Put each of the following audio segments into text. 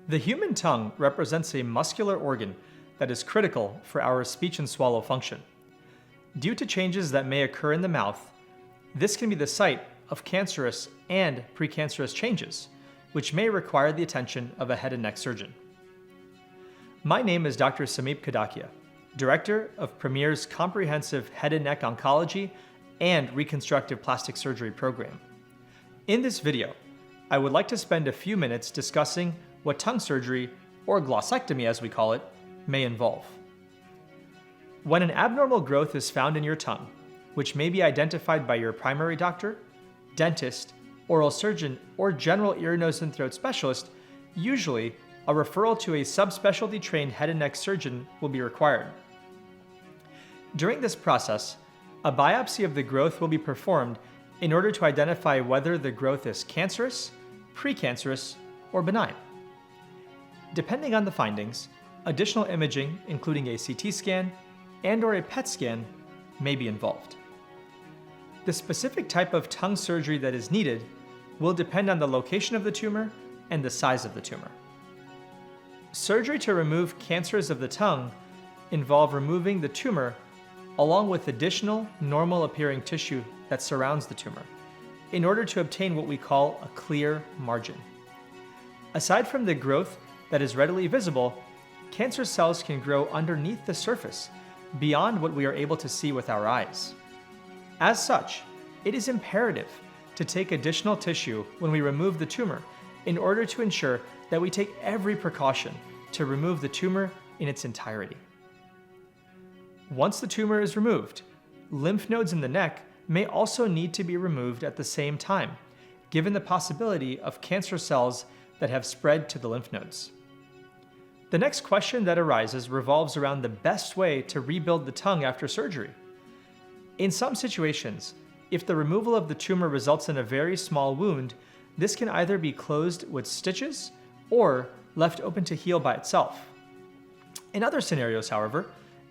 The human tongue represents a muscular organ that is critical for our speech and swallow function. Due to changes that may occur in the mouth, this can be the site of cancerous and precancerous changes, which may require the attention of a head and neck surgeon. My name is Dr. Sameep Kadakia, Director of Premier's Comprehensive Head and Neck Oncology and Reconstructive Plastic Surgery program. In this video, I would like to spend a few minutes discussing what tongue surgery, or glossectomy as we call it, may involve. When an abnormal growth is found in your tongue, which may be identified by your primary doctor, dentist, oral surgeon, or general ear, nose, and throat specialist, usually a referral to a subspecialty trained head and neck surgeon will be required. During this process, a biopsy of the growth will be performed in order to identify whether the growth is cancerous, precancerous, or benign. Depending on the findings, additional imaging, including a CT scan and/or a PET scan, may be involved. The specific type of tongue surgery that is needed will depend on the location of the tumor and the size of the tumor. Surgery to remove cancers of the tongue involve removing the tumor along with additional normal-appearing tissue that surrounds the tumor in order to obtain what we call a clear margin. Aside from the growth that is readily visible, cancer cells can grow underneath the surface beyond what we are able to see with our eyes. As such, it is imperative to take additional tissue when we remove the tumor in order to ensure that we take every precaution to remove the tumor in its entirety. Once the tumor is removed, lymph nodes in the neck may also need to be removed at the same time, given the possibility of cancer cells that have spread to the lymph nodes. The next question that arises revolves around the best way to rebuild the tongue after surgery. In some situations, if the removal of the tumor results in a very small wound, this can either be closed with stitches or left open to heal by itself. In other scenarios, however,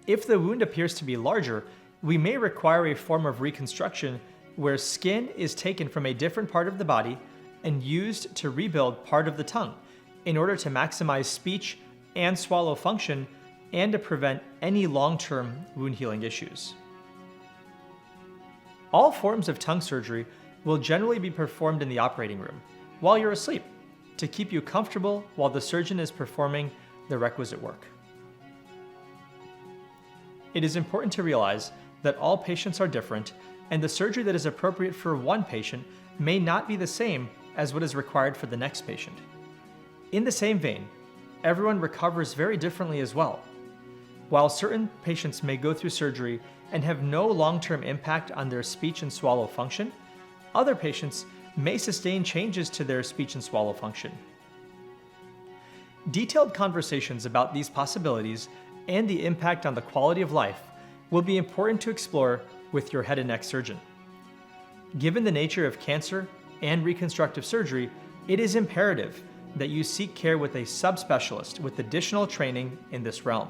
if the wound appears to be larger, we may require a form of reconstruction where skin is taken from a different part of the body and used to rebuild part of the tongue in order to maximize speech and swallow function and to prevent any long-term wound healing issues. All forms of tongue surgery will generally be performed in the operating room while you're asleep to keep you comfortable while the surgeon is performing the requisite work. It is important to realize that all patients are different, and the surgery that is appropriate for one patient may not be the same as what is required for the next patient. In the same vein, everyone recovers very differently as well. While certain patients may go through surgery and have no long-term impact on their speech and swallow function, other patients may sustain changes to their speech and swallow function. Detailed conversations about these possibilities and the impact on the quality of life will be important to explore with your head and neck surgeon. Given the nature of cancer and reconstructive surgery, it is imperative that you seek care with a subspecialist with additional training in this realm.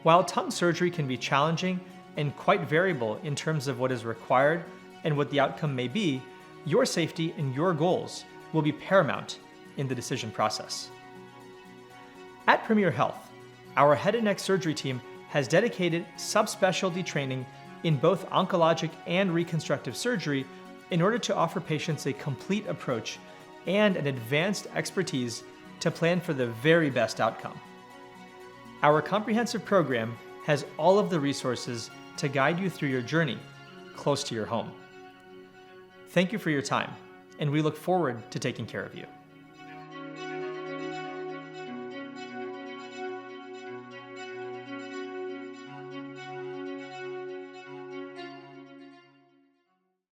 While tongue surgery can be challenging and quite variable in terms of what is required and what the outcome may be, your safety and your goals will be paramount in the decision process. At Premier Health, our head and neck surgery team has dedicated subspecialty training in both oncologic and reconstructive surgery in order to offer patients a complete approach and an advanced expertise to plan for the very best outcome. Our comprehensive program has all of the resources to guide you through your journey close to your home. Thank you for your time, and we look forward to taking care of you.